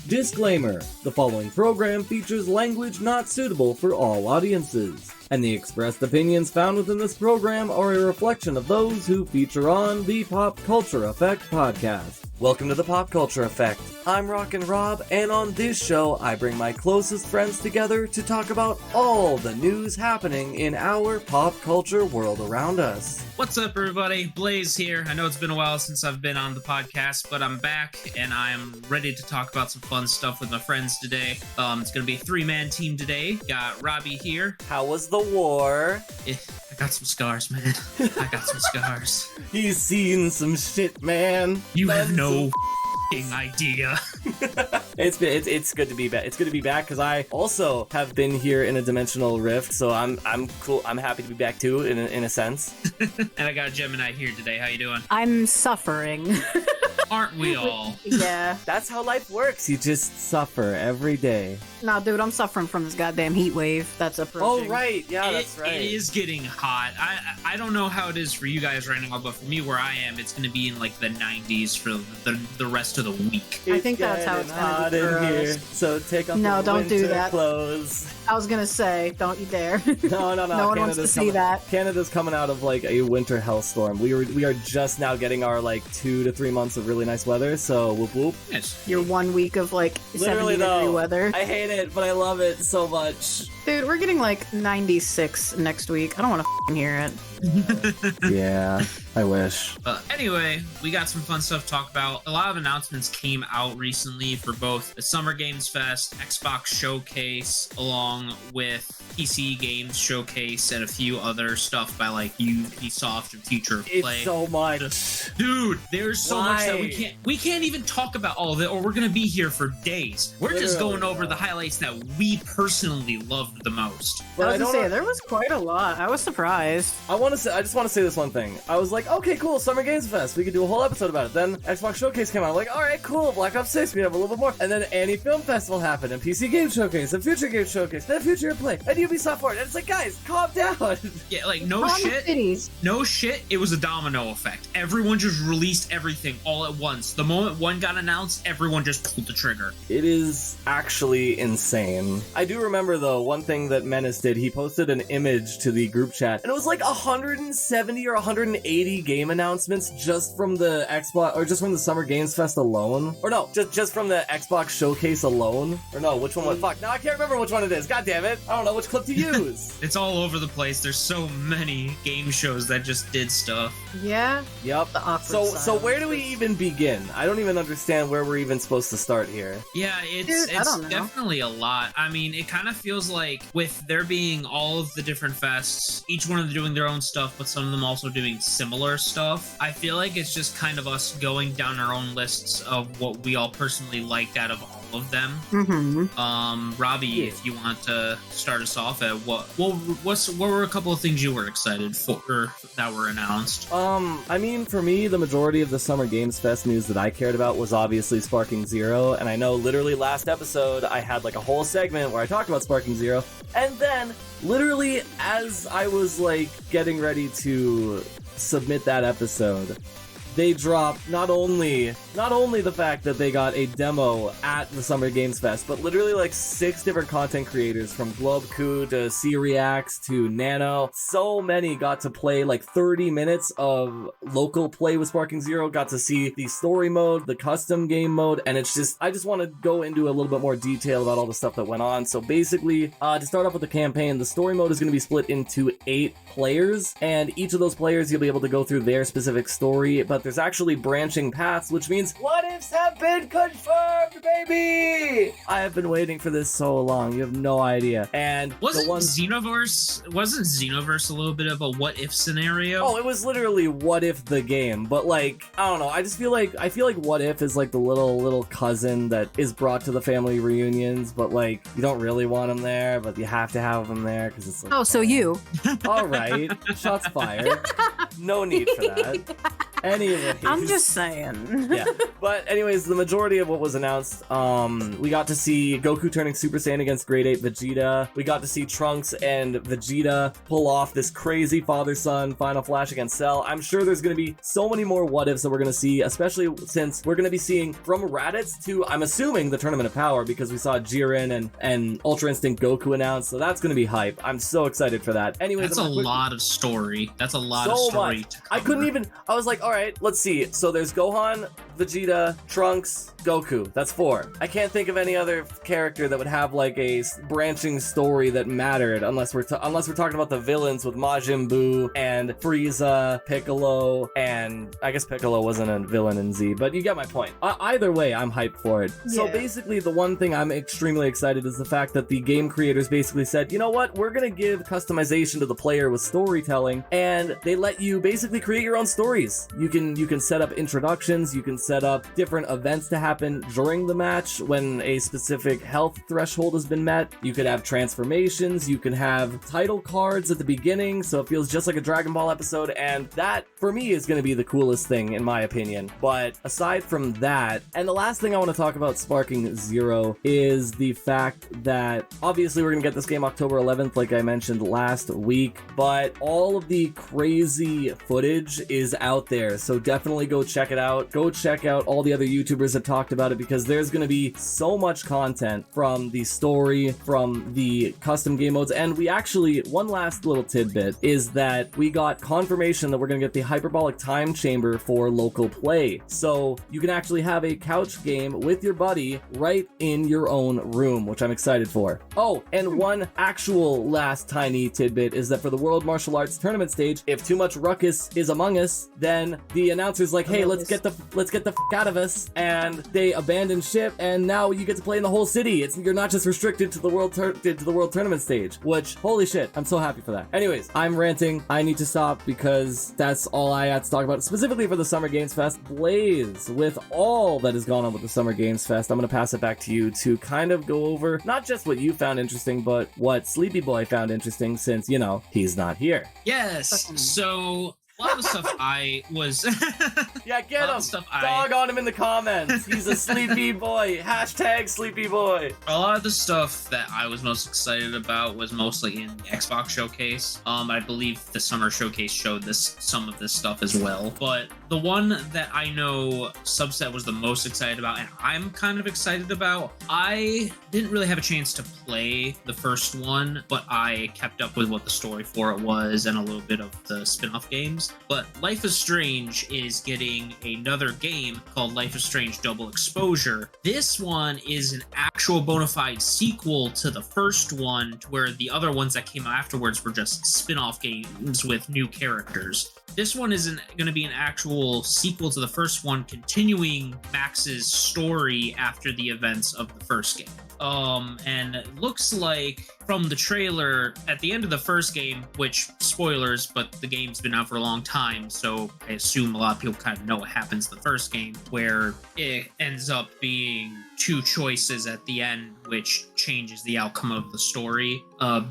Disclaimer: the following program features language not suitable for all audiences, and the expressed opinions found within this program are a reflection of those who feature on the PopCulture Effect podcast. Welcome to the PopCulture Effect. I'm Rockin Rob, and on this show, I bring my closest friends together to talk about all the news happening in our pop culture world around us. What's up, everybody? Blaze here. I know it's been a while since I've been on the podcast, but I'm back, and I'm ready to talk about some fun stuff with my friends today. It's gonna be a three-man team today. Got Robbie here. How was the war? I got some scars, man. I got some scars. He's seen some shit, man. You have no idea. It's good to be back. It's good to be back because I also have been here in a dimensional rift, so I'm cool. I'm happy to be back too, in a sense. And I got Gemini here today. How you doing? I'm suffering. Aren't we all? Yeah. That's how life works. You just suffer every day. Nah, dude, I'm suffering from this goddamn heat wave that's approaching. Oh, right. Yeah, that's right. It is getting hot. I don't know how it is for you guys right now, but for me, where I am, it's going to be in like the 90s for the rest of the week. I think that's how it's hot going to be in for here. us. So take off No, the don't winter do that. clothes. I was gonna say, don't you dare. No. No one wants to see that. Canada's coming out of like a winter hellstorm. We are just now getting our like 2 to 3 months of really nice weather. So whoop whoop. Yes. Your 1 week of like Literally 70-degree weather. I hate it, but I love it so much. Dude, we're getting like 96 next week. I don't want to hear it. Yeah, I wish. Anyway, we got some fun stuff to talk about. A lot of announcements came out recently for both the Summer Games Fest, Xbox Showcase, along with PCE Games Showcase, and a few other stuff by like Ubisoft and Future of Play. It's so much. Dude, there's so much that we can't even talk about all of it, or we're gonna be here for days. We're just going over the highlights that we personally loved the most. But I was gonna say, there was quite a lot. I was surprised. I just want to say this one thing. I was like, okay, cool, Summer Games Fest. We could do a whole episode about it. Then Xbox Showcase came out. I'm like, all right, cool, Black Ops 6. We have a little bit more. And then Annie Film Festival happened, and PC Game Showcase, and Future Game Showcase, then Future of Play, and Ubisoft Forward. And it's like, guys, calm down. Yeah, like no shit. It was a domino effect. Everyone just released everything all at once. The moment one got announced, everyone just pulled the trigger. It is actually insane. I do remember though, one thing that Menace did. He posted an image to the group chat, and it was like 170 or 180 game announcements just from the Xbox, or just from the Summer Games Fest alone. Or no, just from the Xbox Showcase alone. Or no, which one was? Fuck, now I can't remember which one it is. God damn it. I don't know which clip to use. It's all over the place. There's so many game shows that just did stuff. Yeah. Yep. The awkward So where do we even begin? I don't even understand where we're even supposed to start here. Yeah, Dude, it's definitely a lot. I mean, it kind of feels like with there being all of the different fests, each one of them doing their own stuff, but some of them also doing similar stuff. I feel like it's just kind of us going down our own lists of what we all personally liked out of all of them. Mm-hmm. Robbie, if you want to start us off at what were a couple of things you were excited for that were announced? I mean, for me, the majority of the Summer Games Fest news that I cared about was obviously Sparking Zero, and I know literally last episode I had like a whole segment where I talked about Sparking Zero, and then literally as I was like getting ready to submit that episode, they dropped not only the fact that they got a demo at the Summer Games Fest, but literally like 6 different content creators, from Globku to C-Reacts to Nano. So many got to play like 30 minutes of local play with Sparking Zero, got to see the story mode, the custom game mode, and it's just, I just want to go into a little bit more detail about all the stuff that went on. So basically, to start off with the campaign, the story mode is going to be split into 8 players, and each of those players you'll be able to go through their specific story, but there's actually branching paths, which means what ifs have been confirmed, baby! I have been waiting for this so long. You have no idea. And wasn't Xenoverse a little bit of a what if scenario? Oh, it was literally what if the game, but like, I don't know. I feel like what if is like the little cousin that is brought to the family reunions, but like you don't really want him there, but you have to have him there because it's like, Oh, so you. all right, shots fired. No need for that. Anyways. I'm just saying. Yeah. But anyways, the majority of what was announced, we got to see Goku turning Super Saiyan against Grade 8 Vegeta. We got to see Trunks and Vegeta pull off this crazy father-son Final Flash against Cell. I'm sure there's going to be so many more what-ifs that we're going to see, especially since we're going to be seeing from Raditz to, I'm assuming, the Tournament of Power, because we saw Jiren and Ultra Instinct Goku announced, so that's going to be hype. I'm so excited for that. Anyways, that's a lot of story. That's a lot of story to cover. I couldn't even, I was like, all right, let's see. So there's Gohan, Vegeta, Trunks, Goku. That's 4. I can't think of any other character that would have like a branching story that mattered, unless we're talking about the villains with Majin Buu and Frieza, Piccolo, and I guess Piccolo wasn't a villain in Z, but you get my point. Either way, I'm hyped for it. Yeah. So basically, the one thing I'm extremely excited is the fact that the game creators basically said, you know what, we're gonna give customization to the player with storytelling, and they let you basically create your own stories. You can set up introductions, you can set up different events to happen during the match when a specific health threshold has been met. You could have transformations, you can have title cards at the beginning, so it feels just like a Dragon Ball episode, and that, for me, is going to be the coolest thing, in my opinion. But aside from that, and the last thing I want to talk about Sparking Zero is the fact that, obviously, we're going to get this game October 11th, like I mentioned last week, but all of the crazy footage is out there, so definitely go check it out. Go check out all the other YouTubers that talked about it, because there's going to be so much content from the story, from the custom game modes, and we actually, one last little tidbit is that we got confirmation that we're going to get the hyperbolic time chamber for local play, so you can actually have a couch game with your buddy right in your own room, which I'm excited for. Oh, and one actual last tiny tidbit is that for the World Martial Arts Tournament stage, if too much ruckus is among us, then the announcer's like, hey, let's get the f*** out of us, and they abandon ship, and now you get to play in the whole city. You're not just restricted to the world tournament stage, which, holy shit, I'm so happy for that. Anyways, I'm ranting. I need to stop because that's all I had to talk about, specifically for the Summer Games Fest. Blaze, with all that has gone on with the Summer Games Fest, I'm going to pass it back to you to kind of go over not just what you found interesting, but what Sleepy Boy found interesting, since, you know, he's not here. Yes, so a lot of the stuff I was... Yeah, get him! Dog on him in the comments! He's a sleepy boy! Hashtag sleepy boy! A lot of the stuff that I was most excited about was mostly in the Xbox showcase. I believe the summer showcase showed some of this stuff as well. But the one that I know Subset was the most excited about, and I'm kind of excited about, I didn't really have a chance to play the first one, but I kept up with what the story for it was and a little bit of the spin-off games. But Life is Strange is getting another game called Life is Strange Double Exposure. This one is an actual bona fide sequel to the first one, to where the other ones that came out afterwards were just spin-off games with new characters. This one isn't going to be an actual sequel to the first one, continuing Max's story after the events of the first game. And it looks like from the trailer at the end of the first game, which spoilers, but the game's been out for a long time, so I assume a lot of people kind of know what happens in the first game, where it ends up being 2 choices at the end, which changes the outcome of the story.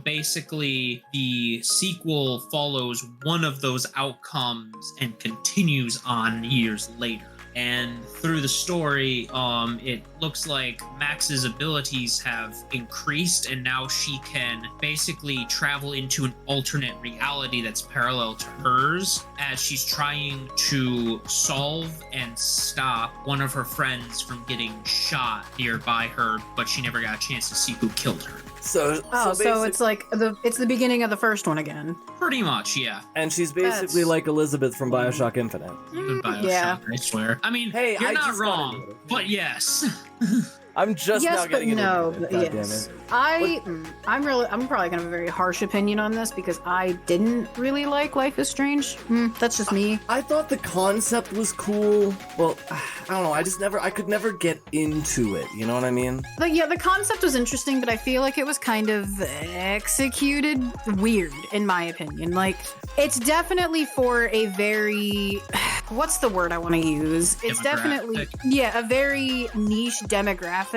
Basically, the sequel follows one of those outcomes and continues on years later. And through the story, it looks like Max's abilities have increased, and now she can basically travel into an alternate reality that's parallel to hers, as she's trying to solve and stop one of her friends from getting shot nearby her, but she never got a chance to see who killed her. So it's like it's the beginning of the first one again. Pretty much, yeah. And she's basically like Elizabeth from BioShock Infinite. Even BioShock, yeah. I swear. I mean, hey, you're not wrong, but yes. I'm just now getting into it. God yes. damn it. I'm probably gonna have a very harsh opinion on this because I didn't really like Life is Strange. That's just me. I thought the concept was cool. Well, I don't know. I could never get into it. You know what I mean? But yeah, the concept was interesting, but I feel like it was kind of executed weird, in my opinion. Like, it's definitely for a very, what's the word I want to use? It's definitely, a very niche demographic.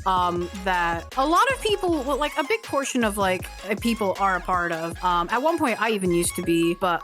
that a lot of people, well, like a big portion of like people are a part of. At one point I even used to be, but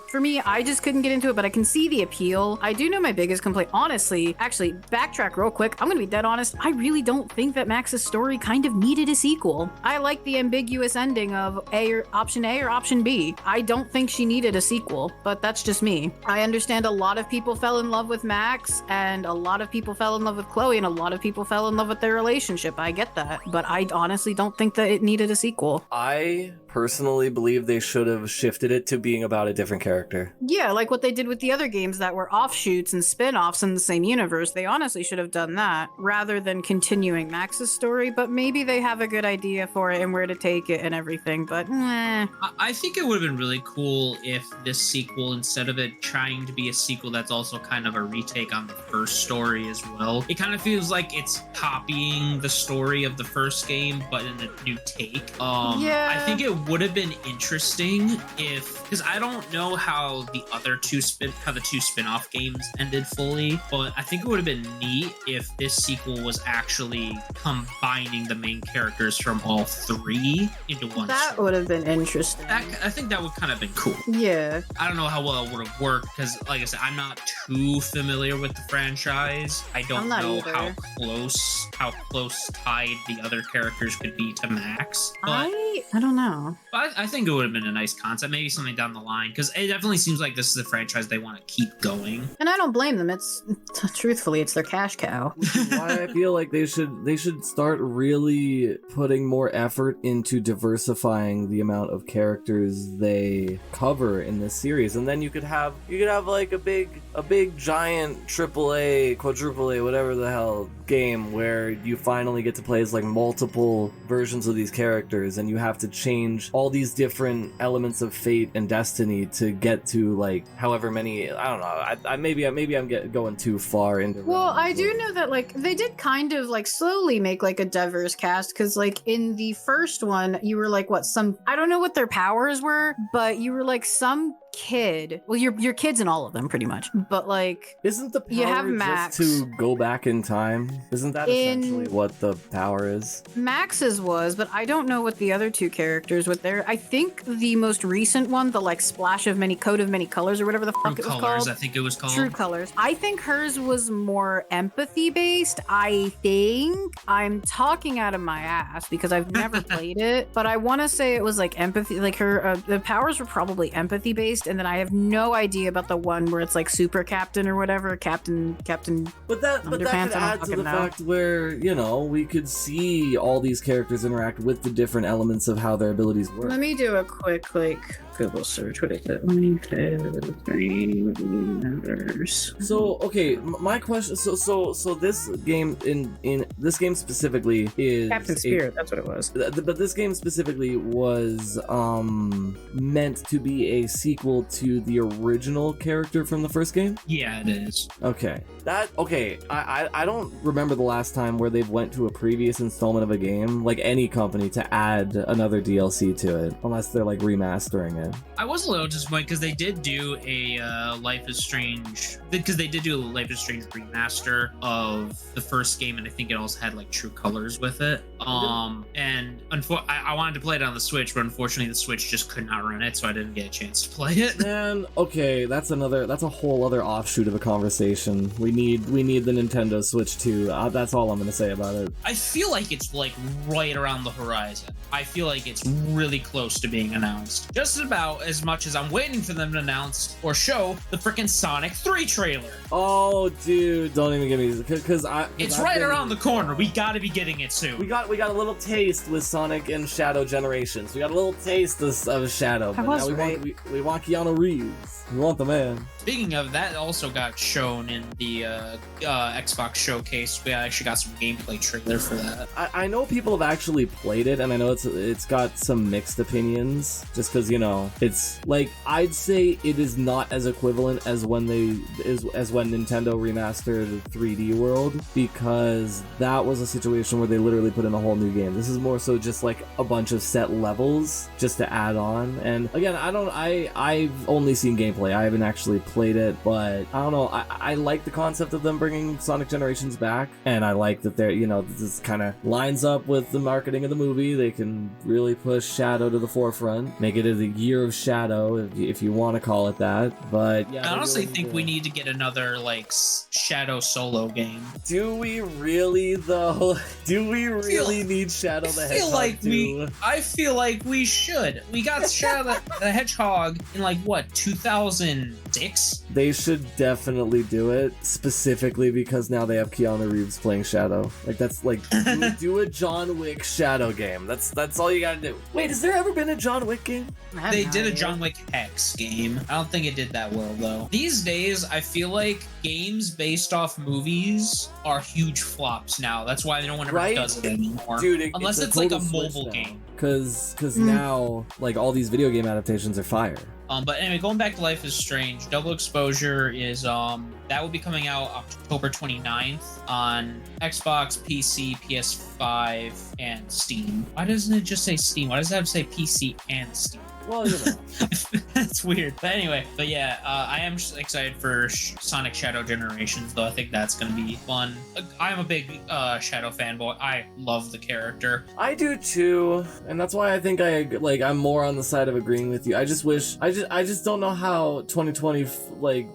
for me, I just couldn't get into it, but I can see the appeal. I do know my biggest complaint, honestly, actually, backtrack real quick. I'm gonna be dead honest. I really don't think that Max's story kind of needed a sequel. I like the ambiguous ending of option A or option B. I don't think she needed a sequel, but that's just me. I understand a lot of people fell in love with Max, and a lot of people fell in love with Chloe, and a lot of people fell in love with their relationship. I get that, but I honestly don't think that it needed a sequel. I personally believe they should have shifted it to being about a different character. Yeah, like what they did with the other games that were offshoots and spin-offs in the same universe. They honestly should have done that rather than continuing Max's story, but maybe they have a good idea for it and where to take it and everything, but I think it would have been really cool if this sequel, instead of it trying to be a sequel that's also kind of a retake on the first story as well, it kind of feels like it's copying the story of the first game but in a new take. Yeah. I think it would have been interesting if, because I don't know how the two spin-off games ended fully, but I think it would have been neat if this sequel was actually combining the main characters from all three into one. That story. would have been interesting. I think that would kind of been cool. Yeah. I don't know how well it would have worked because, like I said, I'm not too familiar with the franchise. I don't know either. how close tied the other characters could be to Max. But I don't know. I think it would have been a nice concept, maybe something down the line, because it definitely seems like this is a franchise they want to keep going. And I don't blame them. It's truthfully, it's their cash cow. Which is why I feel like they should start really putting more effort into diversifying the amount of characters they cover in this series, and then you could have like a big giant AAA, quadruple A, whatever the hell game where you finally get to play as like multiple versions of these characters, and you have to change all these different elements of fate and destiny to get to like however many. I don't know. Maybe I'm going too far into. Well, I do know that like they did kind of like slowly make like a diverse cast, because like in the first one you were like I don't know what their powers were, but you were like some kid. Well, you're kids in all of them pretty much, but like isn't the power you have Max just to go back in time? Isn't that essentially what the power is? Max's was, but I don't know what the other two characters with their. I think the most recent one, the like coat of many colors or whatever the fuck it was called. I think it was called True Colors. I think hers was more empathy based. I think I'm talking out of my ass because I've never played it, but I want to say it was like empathy. Like her, the powers were probably empathy based, and then I have no idea about the one where it's like super captain or whatever, captain. But that could add to the fact where, you know, we could see all these characters interact with the different elements of how their abilities work. Let me do a quick like Google search. What is it? So okay, my question. So this game in this game specifically is Captain Spirit. That's what it was. But this game specifically was meant to be a sequel to the original character from the first game. Yeah, it is. Okay. I don't remember the last time where they've went to a previous installment of a game, like any company, to add another DLC to it, unless they're like remastering it. I was a little disappointed because they did do a Life is Strange remaster of the first game, and I think it also had like True Colors with it. And I wanted to play it on the Switch, but unfortunately the Switch just could not run it, so I didn't get a chance to play it. Man, okay, that's a whole other offshoot of a conversation. We need the Nintendo Switch 2. That's all I'm gonna say about it. I feel like it's like right around the horizon. I feel like it's really close to being announced. Just about as much as I'm waiting for them to announce or show the freaking Sonic 3 trailer. Oh, dude, don't even get me, because it's right around the corner. We gotta be getting it soon. We got a little taste with Sonic and Shadow Generations. We got a little taste of Shadow, but now we want Keanu Reeves. We want the man. Speaking of, that also got shown in the Xbox showcase. We actually got some gameplay trailer for that. I know people have actually played it, and I know it's got some mixed opinions, just because, you know, it's like, I'd say it is not as equivalent as when Nintendo remastered 3D World, because that was a situation where they literally put in a whole new game. This is more so just like a bunch of set levels just to add on. And again, I've only seen gameplay. I haven't actually played played it, but I don't know. I like the concept of them bringing Sonic Generations back, and I like that they're, this kind of lines up with the marketing of the movie. They can really push Shadow to the forefront, make it the year of Shadow, if you want to call it that. But yeah, I honestly think we need to get another like Shadow solo game. Do we really though? Do we really need Shadow the Hedgehog? I feel like we should. We got Shadow the Hedgehog in like what, 2006? They should definitely do it, specifically because now they have Keanu Reeves playing Shadow. Like that's like do a John Wick Shadow game. That's all you gotta do. Wait, has there ever been a John Wick game? They did a John Wick Hex game. I don't think it did that well though. These days, I feel like games based off movies are huge flops now. That's why no one ever does it anymore. Dude, unless it's like a mobile game. Because now, like, all these video game adaptations are fire. But anyway, going back to Life is Strange, Double Exposure is, that will be coming out October 29th on Xbox, PC, PS5, and Steam. Why doesn't it just say Steam? Why does it have to say PC and Steam? Well, That's weird. But anyway, I am excited for Sonic Shadow Generations, though. I think that's going to be fun. I'm a big Shadow fanboy. I love the character. I do too, and that's why I think I'm more on the side of agreeing with you. I just don't know how 2020,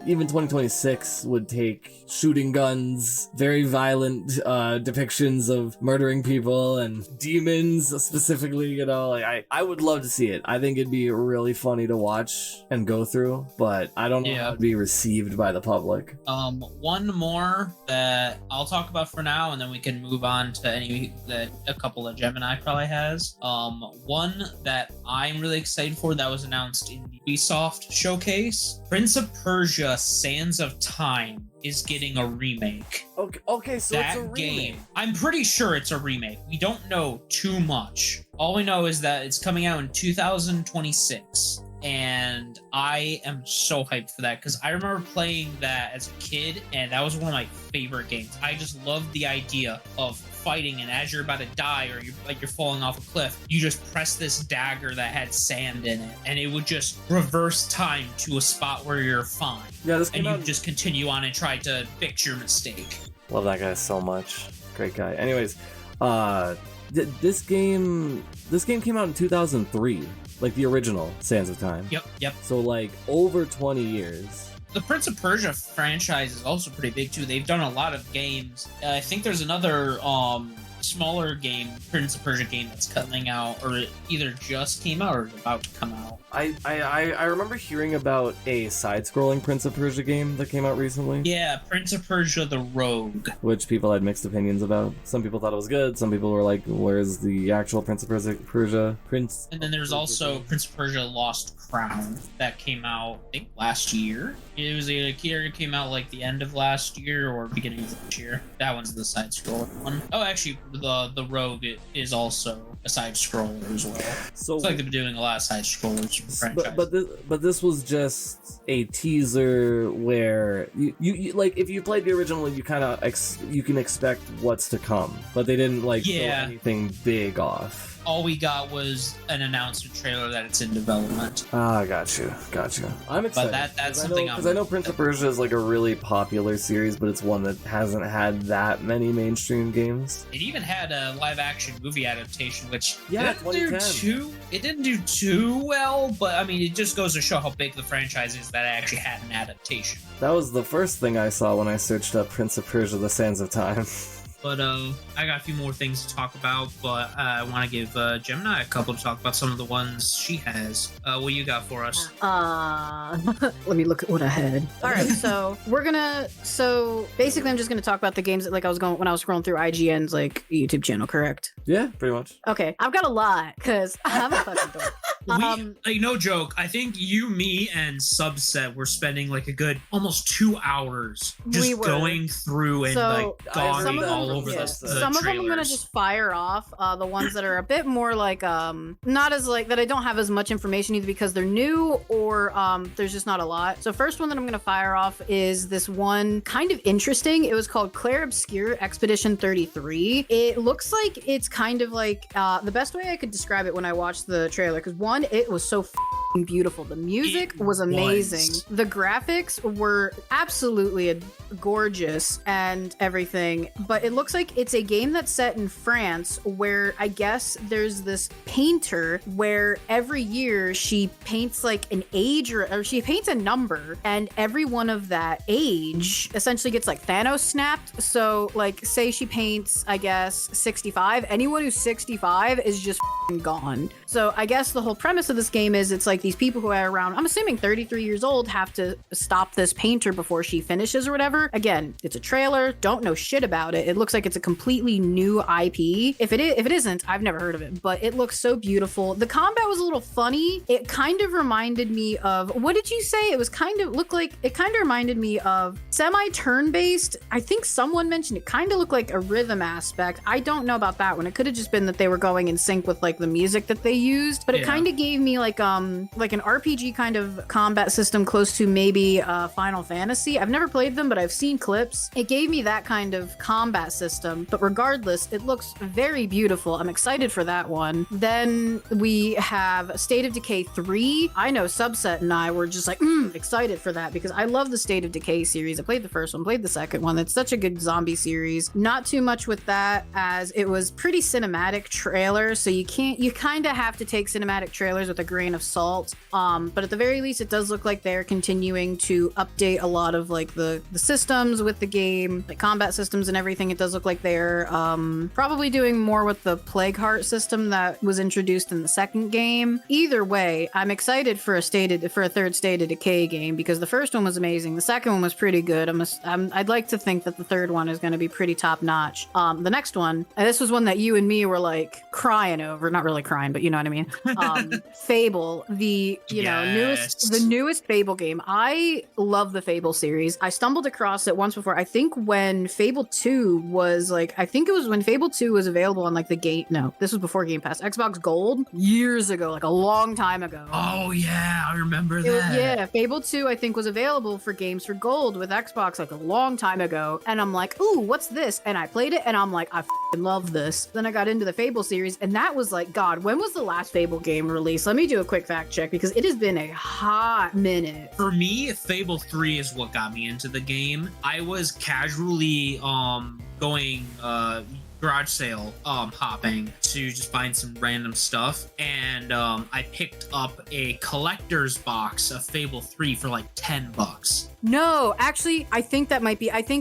even 2026 would take shooting guns, very violent depictions of murdering people and demons specifically. I would love to see it. I think it'd be really funny to watch and go through, but I don't know how it'd be received by the public. One more that I'll talk about for now, and then we can move on to a couple that Gemini probably has. One that I'm really excited for that was announced in the Ubisoft showcase. Prince of Persia: Sands of Time is getting a remake. Okay, so that it's a remake. Game, I'm pretty sure it's a remake. We don't know too much. All we know is that it's coming out in 2026. And I am so hyped for that because I remember playing that as a kid, and that was one of my favorite games. I just loved the idea of fighting, and as you're about to die or you're falling off a cliff, you just press this dagger that had sand in it, and it would just reverse time to a spot where you're fine. Yeah, and you just continue on and try to fix your mistake. Love that guy so much. Great guy. Anyways, this game came out in 2003. Like the original Sands of Time. Yep. So like over 20 years. The Prince of Persia franchise is also pretty big too. They've done a lot of games. I think there's another smaller game, Prince of Persia game that's coming out, or it either just came out or is about to come out. I remember hearing about a side-scrolling Prince of Persia game that came out recently. Yeah, Prince of Persia: The Rogue, which people had mixed opinions about. Some people thought it was good. Some people were like, "Where's the actual Prince of Persia?" And then there's also Prince of Persia: Lost Crown that came out, I think, last year. It was either came out like the end of last year or beginning of this year. That one's the side-scrolling one. Oh, actually, the Rogue is also a side-scroller as well. So it's like they've been doing a lot of side-scrollers. But this was just a teaser where you like if you played the original, you kind of you can expect what's to come, but they didn't show anything big off. All we got was an announcement trailer that it's in development. Ah, got you. I'm excited. But that's something because I know Prince of Persia is like a really popular series, but it's one that hasn't had that many mainstream games. It even had a live-action movie adaptation, which it didn't do too well. But I mean, it just goes to show how big the franchise is that it actually had an adaptation. That was the first thing I saw when I searched up Prince of Persia: The Sands of Time. But I got a few more things to talk about, but I want to give Gemini a couple to talk about some of the ones she has. What you got for us? Let me look at what I had. All right, so basically I'm just gonna talk about the games that when I was scrolling through IGN's YouTube channel, correct? Yeah, pretty much. Okay, I've got a lot because I'm a fucking dork. No joke. I think you, me, and Subset were spending like a good almost 2 hours just going through and gogging all over the some of them I'm gonna just fire off. The ones that are a bit more not as that I don't have as much information either because they're new or there's just not a lot. So first one that I'm gonna fire off is this one kind of interesting. It was called Clair Obscur Expedition 33. It looks like it's kind of the best way I could describe it when I watched the trailer, because one, it was so beautiful. The music It was amazing. was. The graphics were absolutely gorgeous and everything, but it looks like it's a game that's set in France, where I guess there's this painter where every year she paints like an age, or she paints a number, and every one of that age essentially gets like Thanos snapped. So like, say she paints, I guess, 65, anyone who's 65 is just gone. So I guess the whole premise of this game is it's like these people who are around, I'm assuming 33 years old, have to stop this painter before she finishes or whatever. Again, it's a trailer, don't know shit about it. It looks like it's a completely new IP. If it isn't, I've never heard of it, but it looks so beautiful. The combat was a little funny. It kind of reminded me of, what did you say? It kind of reminded me of semi-turn-based. I think someone mentioned it kind of looked like a rhythm aspect. I don't know about that one. It could have just been that they were going in sync with like the music that they used, but it kind of gave me like an RPG kind of combat system close to maybe Final Fantasy. I've never played them, but I've seen clips. It gave me that kind of combat system, but regardless, it looks very beautiful. I'm excited for that one. Then we have State of Decay 3. I know Subset and I were just like excited for that because I love the State of Decay series. I played the first one, played the second one. It's such a good zombie series. Not too much with that, as it was pretty cinematic trailer, so you kind of have to take cinematic trailers with a grain of salt. But at the very least, it does look like they're continuing to update a lot of like the systems with the game, the combat systems and everything. It does look like they're probably doing more with the Plague Heart system that was introduced in the second game. Either way, I'm excited for a third State of Decay game because the first one was amazing. The second one was pretty good. I'd like to think that the third one is going to be pretty top notch. The next one, and this was one that you and me were like crying over, not really crying, but you know what I mean. Fable, the newest Fable game. I love the Fable series. I stumbled across it once before. I think when Fable 2 was like, when Fable 2 was available on like the game. No, this was before Game Pass. Xbox Gold years ago, like a long time ago. Oh yeah, I remember that. Fable 2 I think was available for games for Gold with Xbox like a long time ago, and I'm like, ooh, what's this? And I played it and I'm like, I f***ing love this. Then I got into the Fable series, and that was like, God, when was the last Fable game released? Let me do a quick fact check because it has been a hot minute. For me, Fable 3 is what got me into the game. I was casually going garage sale hopping to just find some random stuff, and I picked up a collector's box of Fable 3 for like $10. No, actually, I think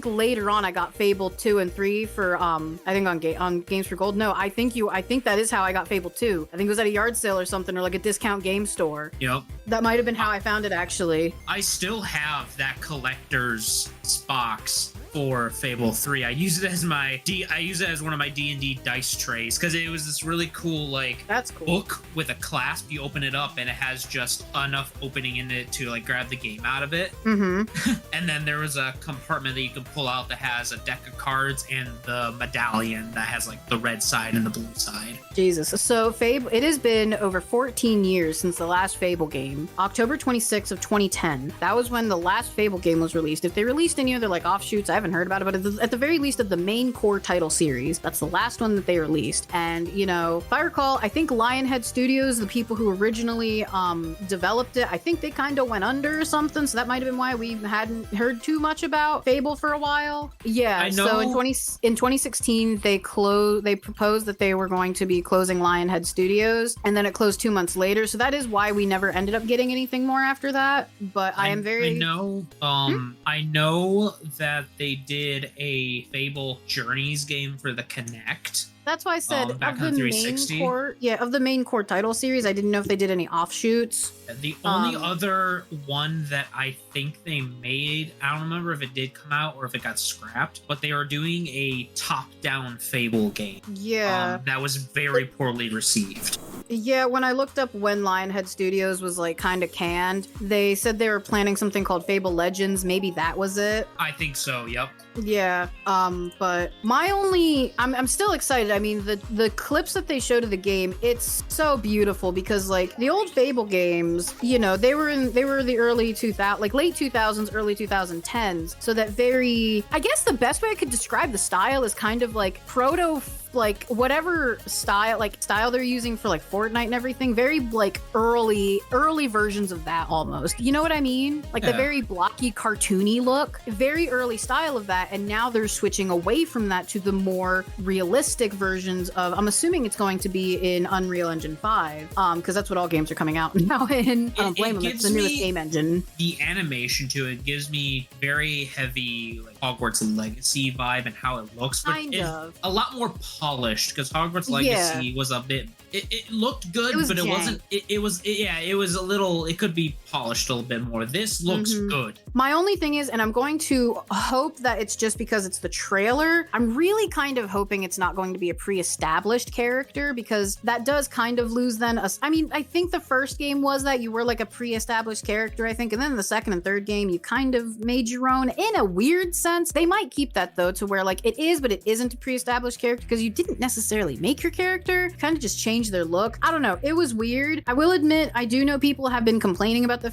later on I got Fable 2 and 3 for I think on Games for Gold. No, I think that is how I got Fable 2. I think it was at a yard sale or something, or like a discount game store. Yep. That might have been how I found it, actually. I still have that collector's box for Fable 3. I use it as one of my D&D dice trays because it was this really cool that's cool book with a clasp. You open it up and it has just enough opening in it to like grab the game out of it. Mm-hmm. And then there was a compartment that you can pull out that has a deck of cards and the medallion that has like the red side and the blue side. Jesus. So Fable, it has been over 14 years since the last Fable game. October 26th of 2010. That was when the last Fable game was released. If they released any other like offshoots, I haven't heard about it, but at the very least of the main core title series, that's the last one that they released. And you know, if I recall, I think Lionhead Studios, the people who originally developed it, I think they kind of went under or something, so that might have been why we hadn't heard too much about Fable for a while. Yeah, I know. So in 2016 they proposed that they were going to be closing Lionhead Studios, and then it closed 2 months later, so that is why we never ended up getting anything more after that. But I know that they did a Fable Journeys game for the Kinect. That's why I said back on 360. Of the main core title series, I didn't know if they did any offshoots. The only other one that I think they made, I don't remember if it did come out or if it got scrapped, but they are doing a top-down Fable game. Yeah. That was very poorly received. Yeah, when I looked up when Lionhead Studios was like kind of canned, they said they were planning something called Fable Legends. Maybe that was it. I think so, yep. Yeah, but I'm still excited. I mean, the clips that they showed of the game, it's so beautiful because like the old Fable games, you know, they were the early 2000s, like late 2000s, early 2010s. So that I guess the best way I could describe the style is kind of like proto like whatever style they're using for like Fortnite and everything, very like early versions of that almost. You know what I mean? Like the very blocky, cartoony look, very early style of that. And now they're switching away from that to the more realistic versions of, I'm assuming it's going to be in Unreal Engine 5, because that's what all games are coming out now in. I don't blame them. It's the newest game engine. The animation to it gives me very heavy like Hogwarts Legacy vibe and how it looks. But Kind of. A lot more polished because Hogwarts Legacy was a bit. It looked good, but it wasn't. It was a little. It could be polished a little bit more. This looks good. My only thing is, and I'm going to hope that it's just because it's the trailer. I'm really kind of hoping it's not going to be a pre-established character, because that does kind of lose then. I mean, I think the first game was that you were like a pre-established character, I think, and then the second and third game you kind of made your own in a weird sense. They might keep that though, to where like it is, but it isn't a pre-established character because you didn't necessarily make your character. Kind of just change their look. I don't know. It was weird. I will admit, I do know people have been complaining about the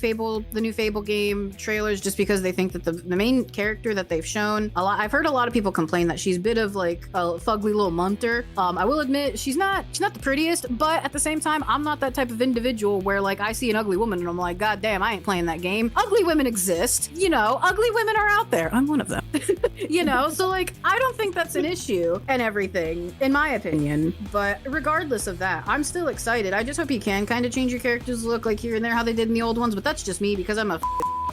new Fable game trailers just because they think that the main character that they've shown a lot. I've heard a lot of people complain that she's a bit of like a fugly little munter. I will admit she's not the prettiest, but at the same time, I'm not that type of individual where like I see an ugly woman and I'm like, God damn, I ain't playing that game. Ugly women exist, you know, ugly women are out there. I'm one of them. You know, so like I don't think that's an issue and everything, in my opinion. But regardless of that, I'm still excited. I just hope you can kind of change your character's look like here and there how they did in the old ones, but that's just me because I'm a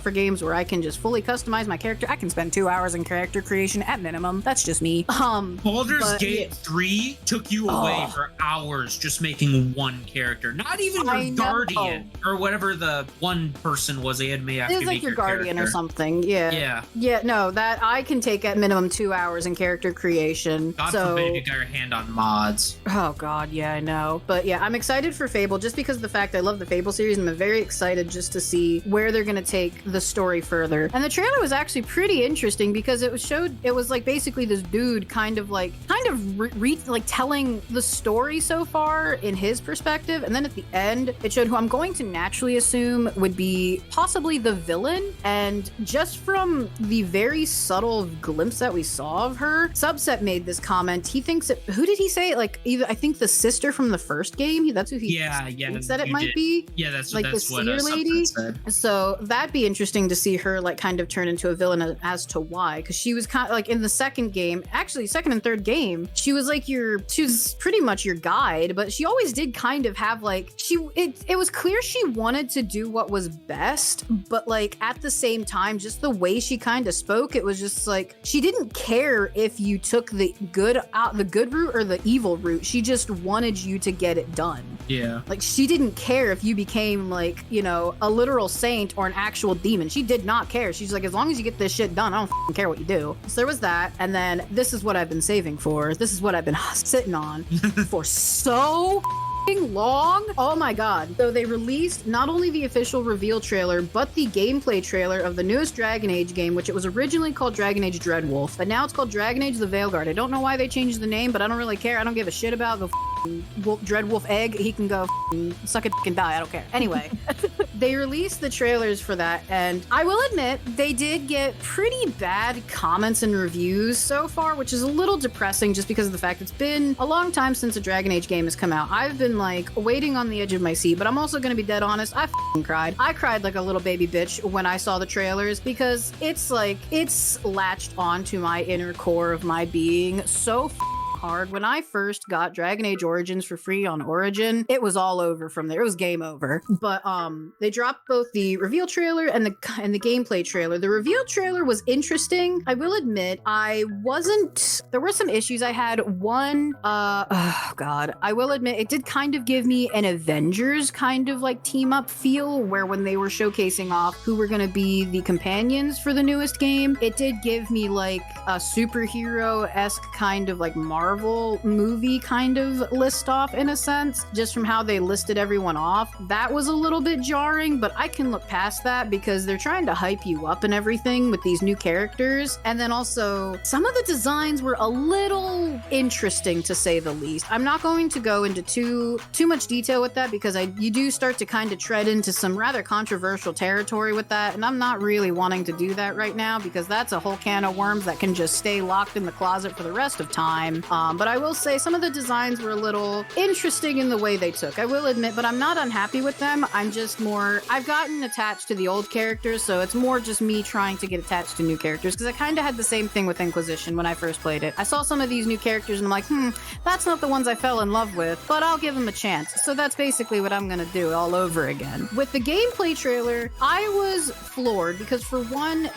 for games where I can just fully customize my character. I can spend 2 hours in character creation at minimum. That's just me. Baldur's Gate 3 took you away for hours just making one character. Not even your guardian or whatever the one person was they had made after. It's like your guardian character. Or something. Yeah. No, that I can take at minimum 2 hours in character creation. God forbid you got your hand on mods. Oh God, yeah, I know. But yeah, I'm excited for Fable just because of the fact I love the Fable series, and I'm very excited just to see where they're gonna take the story further. And the trailer was actually pretty interesting because it was like basically this dude kind of telling the story so far in his perspective, and then at the end it showed who I'm going to naturally assume would be possibly the villain. And just from the very subtle glimpse that we saw of her, Subset made this comment. He thinks it, who did he say? Like either I think the sister from the first game. That's who he said it might be. Yeah, that's like that's the what seer lady. Said. So that'd be interesting to see her like kind of turn into a villain as to why, because she was kind of like in the second game, actually second and third game, she was pretty much your guide, but she always did kind of have like it was clear she wanted to do what was best, but like at the same time, just the way she kind of spoke, it was just like she didn't care if you took the good route or the evil route. She just wanted you to get it done. Yeah, like she didn't care if you became like, you know, a literal saint or an actual demon. She did not care. She's like, as long as you get this shit done, I don't care what you do. So there was that. And then this is what I've been saving for. This is what I've been sitting on for so long. Oh my God. So they released not only the official reveal trailer, but the gameplay trailer of the newest Dragon Age game, which it was originally called Dragon Age Dreadwolf, but now it's called Dragon Age the Veilguard. I don't know why they changed the name, but I don't really care. I don't give a shit about the Dreadwolf egg. He can go suck a dick and die. I don't care. Anyway, they released the trailers for that, and I will admit they did get pretty bad comments and reviews so far, which is a little depressing just because of the fact it's been a long time since a Dragon Age game has come out. I've been like waiting on the edge of my seat, but I'm also going to be dead honest. I cried. I cried like a little baby bitch when I saw the trailers because it's latched onto my inner core of my being so hard. When I first got Dragon Age Origins for free on Origin, it was all over from there. It was game over. But they dropped both the reveal trailer and the gameplay trailer. The reveal trailer was interesting. I will admit, there were some issues I had. One, I will admit it did kind of give me an Avengers kind of like team up feel, where when they were showcasing off who were going to be the companions for the newest game, it did give me like a superhero-esque kind of like Marvel movie kind of list off in a sense, just from how they listed everyone off. That was a little bit jarring, but I can look past that because they're trying to hype you up and everything with these new characters. And then also some of the designs were a little interesting to say the least. I'm not going to go into too much detail with that because you do start to kind of tread into some rather controversial territory with that, and I'm not really wanting to do that right now because that's a whole can of worms that can just stay locked in the closet for the rest of time. But I will say some of the designs were a little interesting in the way they took. I will admit, but I'm not unhappy with them. I've gotten attached to the old characters, so it's more just me trying to get attached to new characters, because I kind of had the same thing with Inquisition when I first played it. I saw some of these new characters and I'm like, that's not the ones I fell in love with, but I'll give them a chance. So that's basically what I'm gonna do all over again. With the gameplay trailer, I was floored because for one,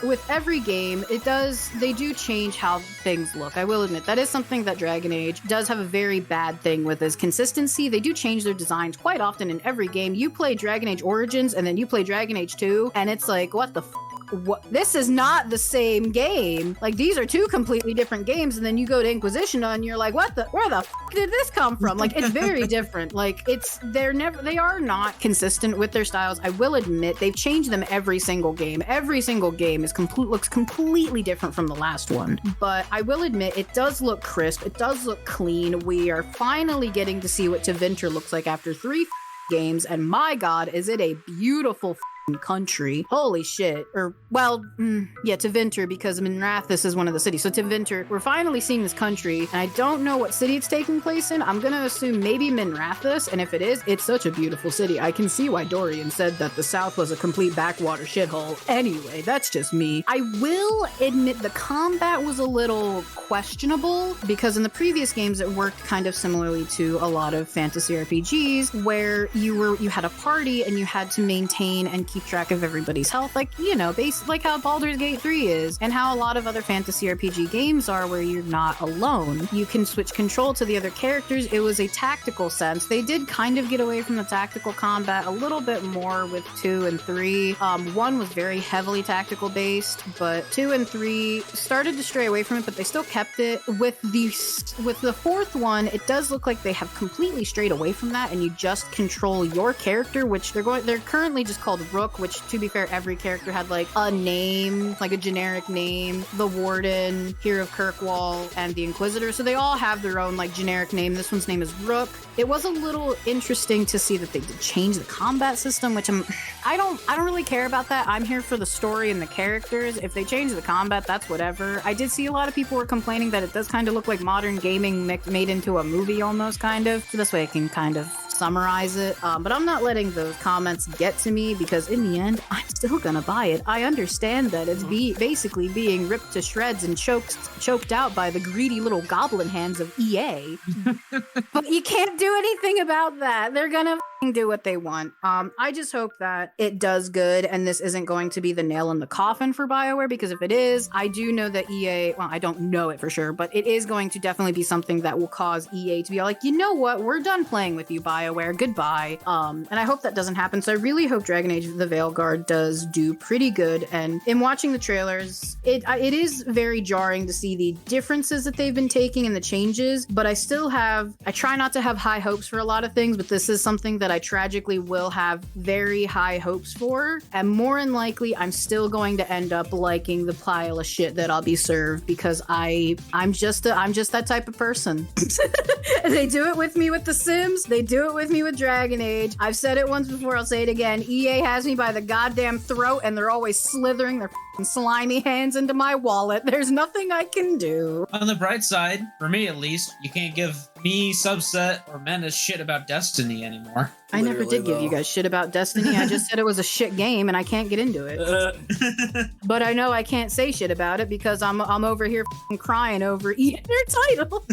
with every game, they do change how things look. I will admit, that is something that Dragon Age does have a very bad thing with, is consistency. They do change their designs quite often in every game. You play Dragon Age Origins and then you play Dragon Age 2 and it's like, what the what? This is not the same game. Like, these are two completely different games, and then you go to Inquisition and you're like, where the did this come from? Like, it's very different. Like, they are not consistent with their styles. I will admit, they've changed them every single game. Every single game looks completely different from the last one. But I will admit, it does look crisp. It does look clean. We are finally getting to see what Tevinter looks like after 3 games, and my god, is it a beautiful country. Holy shit. Tevinter, because Minrathous is one of the cities. So Tevinter, we're finally seeing this country, and I don't know what city it's taking place in. I'm gonna assume maybe Minrathous, and if it is, it's such a beautiful city. I can see why Dorian said that the South was a complete backwater shithole. Anyway, that's just me. I will admit the combat was a little questionable, because in the previous games it worked kind of similarly to a lot of fantasy RPGs, where you had a party and you had to maintain and keep track of everybody's health, like how Baldur's Gate 3 is, and how a lot of other fantasy RPG games are, where you're not alone. You can switch control to the other characters. It was a tactical sense. They did kind of get away from the tactical combat a little bit more with 2 and 3. 1 was very heavily tactical based, but 2 and 3 started to stray away from it, but they still kept it. With the 4th one, it does look like they have completely strayed away from that, and you just control your character, which they're currently just called Rook, which, to be fair, every character had like a name, like a generic name. The Warden, Hero of Kirkwall, and the Inquisitor, so they all have their own like generic name. This one's name is Rook. It was a little interesting to see that they did change the combat system, which I don't really care about that. I'm here for the story and the characters. If they change the combat, that's whatever. I did see a lot of people were complaining that it does kind of look like modern gaming made into a movie almost, kind of. So this way I can kind of summarize it, but I'm not letting those comments get to me, because in the end, I'm still gonna buy it. I understand that it's basically being ripped to shreds and choked out by the greedy little goblin hands of EA, but you can't do anything about that. They're gonna do what they want. I just hope that it does good, and this isn't going to be the nail in the coffin for BioWare, because if it is, I do know that EA, well, I don't know it for sure, but it is going to definitely be something that will cause EA to be like, you know what, we're done playing with you, BioWare, goodbye. And I hope that doesn't happen, so I really hope Dragon Age the Veilguard does do pretty good. And in watching the trailers, it is very jarring to see the differences that they've been taking and the changes, but I try not to have high hopes for a lot of things, but this is something that I tragically will have very high hopes for, and more than likely I'm still going to end up liking the pile of shit that I'll be served, because I'm just that type of person. They do it with me with The Sims, they do it with me with Dragon Age. I've said it once before, I'll say it again. EA has me by the goddamn throat, and they're always slithering their slimy hands into my wallet. There's nothing I can do. On the bright side, for me at least, you can't give me, Subset, or Menace shit about Destiny anymore. I never did give you guys shit about Destiny. I just said it was a shit game and I can't get into it. But I know I can't say shit about it because I'm over here crying over their title.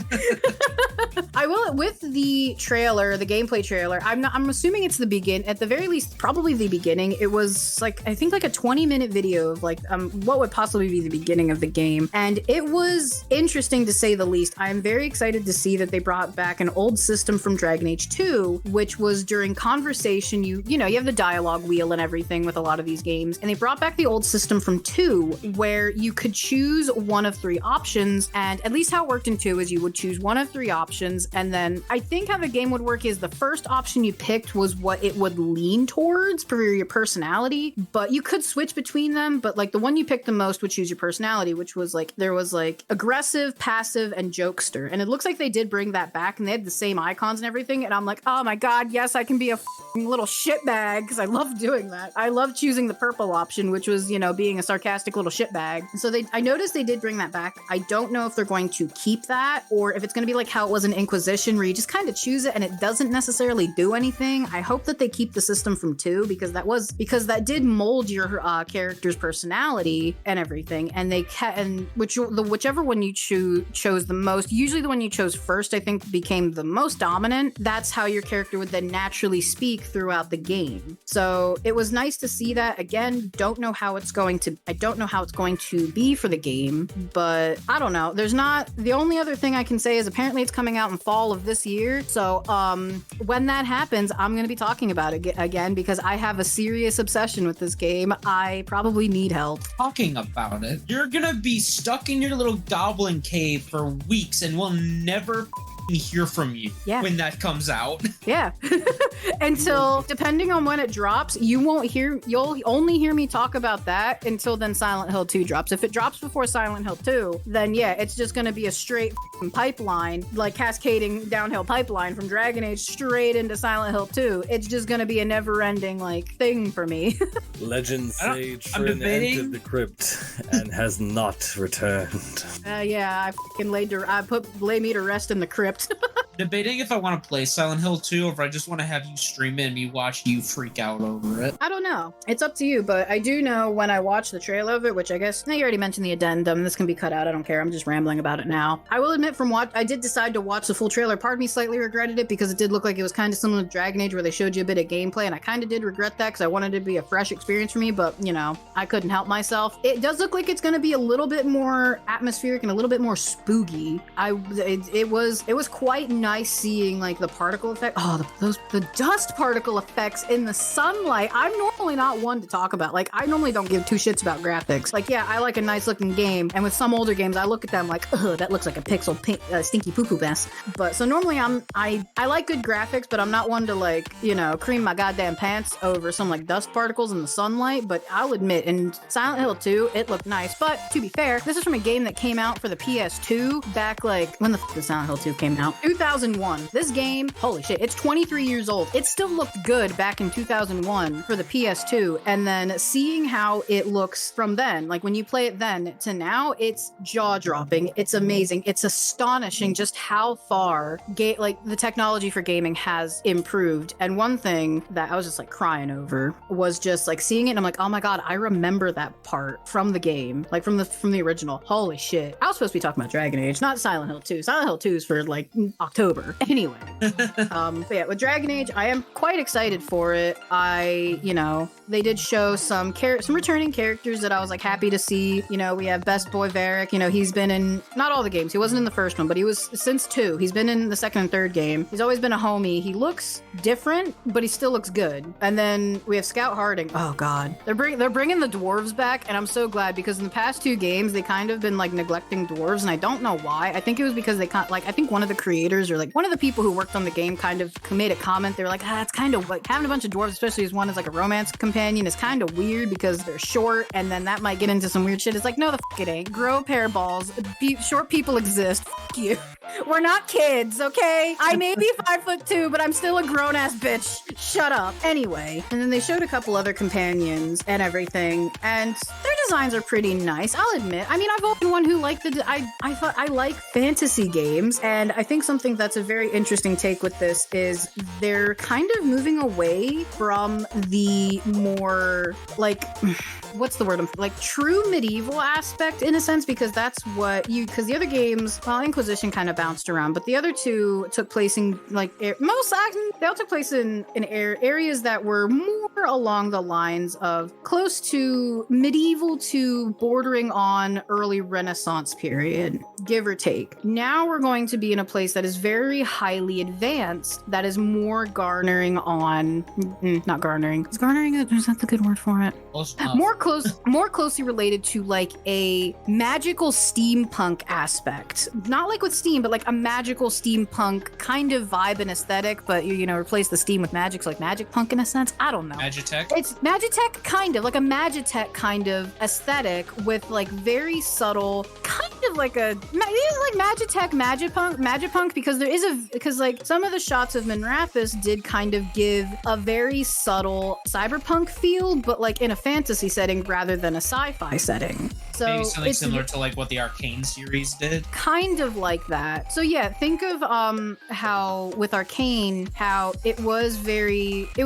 I will, with the trailer, the gameplay trailer, I'm assuming it's the at the very least, probably the beginning. It was like, I think like a 20-minute video of like what would possibly be the beginning of the game. And it was interesting to say the least. I'm very excited to see that they brought back an old system from Dragon Age 2, which was during conversation, you have the dialogue wheel and everything with a lot of these games, and they brought back the old system from 2 where you could choose one of 3 options, and at least how it worked in 2 is you would choose one of 3 options, and then And I think how the game would work is the first option you picked was what it would lean towards for your personality, but you could switch between them. But like the one you picked the most would choose your personality, which was like, there was like aggressive, passive, and jokester. And it looks like they did bring that back and they had the same icons and everything. And I'm like, oh my God, yes, I can be a little shitbag, because I love doing that. I love choosing the purple option, which was, you know, being a sarcastic little shitbag. So I noticed they did bring that back. I don't know if they're going to keep that or if it's going to be like how it was in Inquisition, where you just kind of choose it and it doesn't necessarily do anything. I hope that they keep the system from 2, because that did mold your character's personality and everything. And whichever one you chose the most, usually the one you chose first, I think became the most dominant. That's how your character would then naturally speak throughout the game. So it was nice to see that. Again, I don't know how it's going to be for the game, but I don't know. The only other thing I can say is apparently it's coming out in fall of this year. So when that happens, I'm going to be talking about it again, because I have a serious obsession with this game. I probably need help. Talking about it, you're going to be stuck in your little goblin cave for weeks and we'll never hear from you when that comes out. Yeah. Until, depending on when it drops, you'll only hear me talk about that until then Silent Hill 2 drops. If it drops before Silent Hill 2, then yeah, it's just going to be a straight pipeline, like cascading downhill pipeline from Dragon Age straight into Silent Hill 2. It's just going to be a never-ending like thing for me. Legend Sage Frin entered the crypt and has not returned. Yeah, I lay me to rest in the crypt. Debating if I want to play Silent Hill 2 or if I just want to have you stream it and me watch you freak out over it. I don't know. It's up to you, but I do know when I watched the trailer of it, which I guess, you already mentioned the addendum. This can be cut out. I don't care. I'm just rambling about it now. I will admit I did decide to watch the full trailer. Part of me slightly regretted it because it did look like it was kind of similar to Dragon Age, where they showed you a bit of gameplay, and I kind of did regret that because I wanted it to be a fresh experience for me, but, I couldn't help myself. It does look like it's going to be a little bit more atmospheric and a little bit more spooky. It was quite nice seeing like the particle effect. The dust particle effects in the sunlight. I'm normally not one to talk about. Like, I normally don't give two shits about graphics. Like, yeah, I like a nice looking game, and with some older games, I look at them like, ugh, that looks like a pixel pink, stinky poo poo mess. But so normally I like good graphics, but I'm not one to like, cream my goddamn pants over some like dust particles in the sunlight. But I'll admit, in Silent Hill 2, it looked nice. But to be fair, this is from a game that came out for the PS2 back like when the Silent Hill 2 came out, 2001. This game, holy shit, it's 23 years old. It still looked good back in 2001 for the PS2, and then seeing how it looks from then, like when you play it then to now, it's jaw-dropping. It's amazing. It's astonishing just how far the technology for gaming has improved. And one thing that I was just like crying over was just like seeing it, and I'm like, oh my god, I remember that part from the game, like from the original. Holy shit. I was supposed to be talking about Dragon Age, not Silent Hill 2. Silent Hill 2 is for like October. Anyway. But yeah, with Dragon Age, I am quite excited for it. They did show some returning characters that I was like happy to see. We have Best Boy Varric. He's been in not all the games. He wasn't in the first one, but he was since 2. He's been in the second and third game. He's always been a homie. He looks different, but he still looks good. And then we have Scout Harding. Oh god, they're bringing the dwarves back, and I'm so glad, because in the past 2 games they kind of been like neglecting dwarves, and I don't know why. I think it was because I think one of the creators or like one of the people who worked on the game kind of made a comment. They were like, it's kind of like having a bunch of dwarves, especially as one is like a romance companion, is kind of weird because they're short, and then that might get into some weird shit. It's like, no, the fuck it ain't. Grow a pair of balls. Short people exist. Fuck you. We're not kids, okay? I may be 5'2", but I'm still a grown-ass bitch. Shut up. Anyway, and then they showed a couple other companions and everything, and their designs are pretty nice, I'll admit. I mean, I've always been one who liked I thought I like fantasy games, and I think something that's a very interesting take with this is they're kind of moving away from the more, like, what's the word? Like, true medieval aspect, in a sense, because that's what because the other games, well, Inquisition kind of bounced around, but the other 2 took place in, like, they all took place in areas that were more along the lines of close to medieval to bordering on early Renaissance period, give or take. Now we're going to be in a place that is very very highly advanced that is more garnering on not garnering. Is garnering is that the good word for it? More closely related to like a magical steampunk aspect. Not like with steam, but like a magical steampunk kind of vibe and aesthetic, but you know, replace the steam with magic, so like magic punk in a sense. I don't know. Magitech? It's Magitech kind of, like a Magitech kind of aesthetic with like very subtle, kind of like a, it is like Magitech, Magipunk, because like some of the shots of Minrathous did kind of give a very subtle cyberpunk feel, but like in a fantasy setting rather than a sci-fi setting. So maybe something similar to like what the Arcane series did. Kind of like that. So yeah, think of how with Arcane, how it was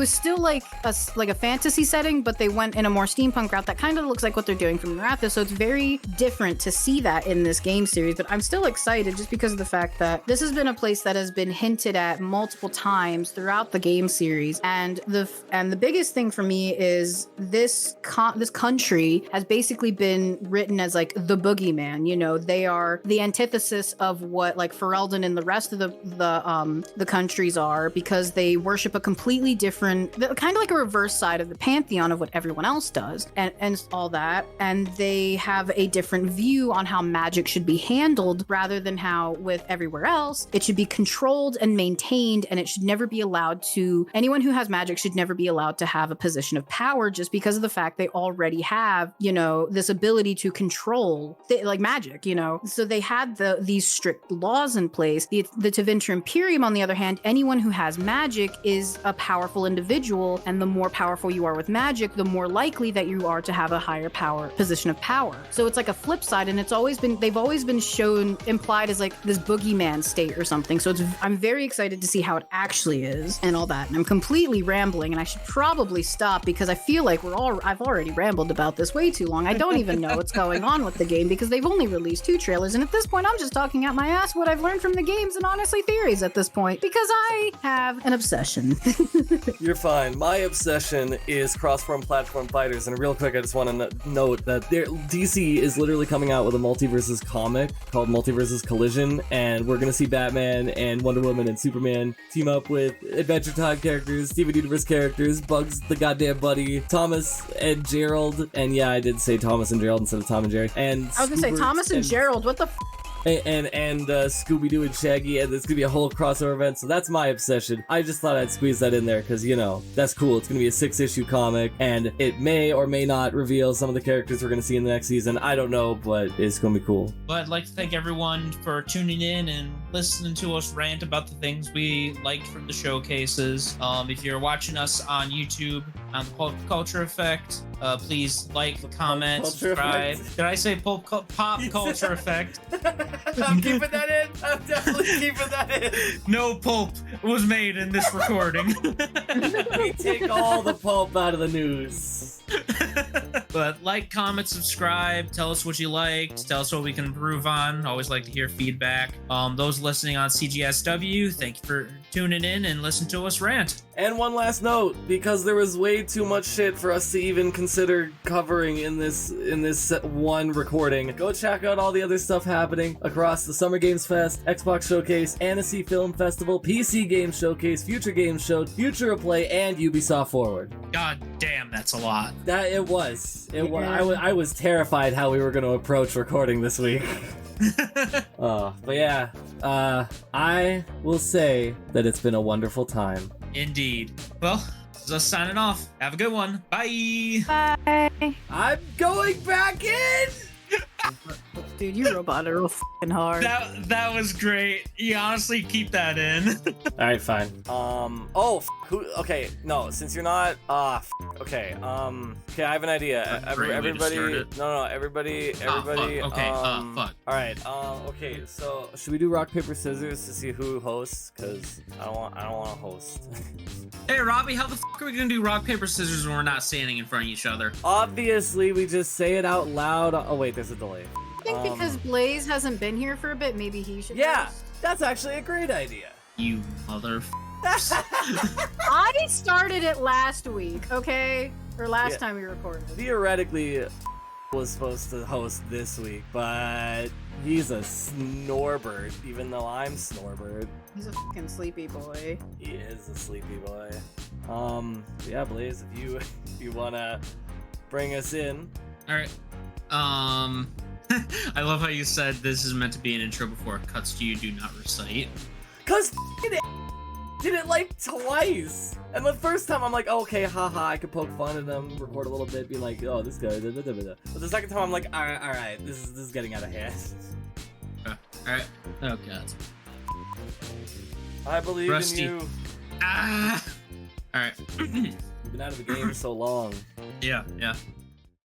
still like a fantasy setting, but they went in a more steampunk route that kind of looks like what they're doing from Minrathous. So it's very different to see that in this game series, but I'm still excited just because of the fact that this has been a place that has been hinted at multiple times throughout the game series, and the biggest thing for me is this country has basically been written as like the boogeyman. You know, they are the antithesis of what like Ferelden and the rest of the countries are, because they worship a completely different, kind of like a reverse side of the pantheon of what everyone else does, and all that, and they have a different view on how magic should be handled, rather than how with everywhere else it should be controlled and maintained, and it should never be allowed to, anyone who has magic should never be allowed to have a position of power, just because of the fact they already have, you know, this ability to control like magic, you know. So they had these strict laws in place. The Tevinter Imperium, on the other hand, anyone who has magic is a powerful individual, and the more powerful you are with magic, the more likely that you are to have a higher position of power. So it's like a flip side, and they've always been shown, implied as like this boogeyman state or something. So I'm very excited to see how it actually is and all that. And I'm completely rambling, and I should probably stop because I feel like I've already rambled about this way too long. I don't even know what's going on with the game because they've only released 2 trailers, and at this point I'm just talking out my ass what I've learned from the games and honestly theories at this point, because I have an obsession. You're fine. My obsession is cross-platform fighters, and real quick I just want to note that DC is literally coming out with a Multiversus comic called Multiversus Collision, and we're gonna see Batman and Wonder Woman and Superman team up with Adventure Time characters, Steven Universe characters, Bugs the goddamn buddy, Thomas and Gerald, and yeah, I did say Thomas and Gerald instead of Tom and Jerry. And I was gonna say Thomas and Gerald, what the and Scooby-Doo and Shaggy, and there's gonna be a whole crossover event, so that's my obsession. I just thought I'd squeeze that in there because, you know, that's cool. It's gonna be a 6-issue comic, and it may or may not reveal some of the characters we're gonna see in the next season. I don't know, but it's gonna be cool. But I'd like to thank everyone for tuning in and listening to us rant about the things we liked from the showcases. If you're watching us on YouTube on the PopCulture Effect, please like, comment, subscribe. Did I say PopCulture Effect? I'm keeping that in. I'm definitely keeping that in. No pulp was made in this recording. We take all the pulp out of the news. But like, comment, subscribe, tell us what you liked, tell us what we can improve on. Always like to hear feedback. Those listening on CGSW, thank you for tuning in and listen to us rant. And one last note, because there was way too much shit for us to even consider covering in this one recording, go check out all the other stuff happening across the Summer Games Fest, Xbox Showcase, Annecy Film Festival, PC Games Showcase, Future Games Show, Future of Play, and Ubisoft Forward. God damn, that's a lot. It was. I was terrified how we were going to approach recording this week. But yeah, I will say that it's been a wonderful time. Indeed. Well, this is us signing off. Have a good one. Bye. Bye. I'm going back in. Dude, you roboted real f***ing hard. That was great. You honestly keep that in. All right, fine. Who? Okay, no. Since you're not. Okay. Okay, I have an idea. Everybody. No. Everybody. Okay. Fuck. All right. Okay. So should we do rock paper scissors to see who hosts? Cause I don't want to host. Hey, Robbie, how the fuck are we gonna do rock paper scissors when we're not standing in front of each other? Obviously, we just say it out loud. Oh wait, there's a delay. I think because Blaze hasn't been here for a bit, maybe he should. Yeah, host. that's actually a great idea. You mother. I started it last week, okay? Or last time we recorded. Theoretically, was supposed to host this week, but he's a snorbird, even though I'm snorbird. He's a fucking sleepy boy. He is a sleepy boy. Yeah, Blaze, if you wanna bring us in. All right. I love how you said this is meant to be an intro before it cuts to you do not recite. Cause did it like twice. And the first time I'm like, okay, haha, I could poke fun at him, record a little bit, be like, oh, this guy, da, da, da, da. But the second time I'm like, all right, this is getting out of hand. All right. Oh god. I believe Rusty. in you. Ah. All right. You've been out of the game so long. Yeah.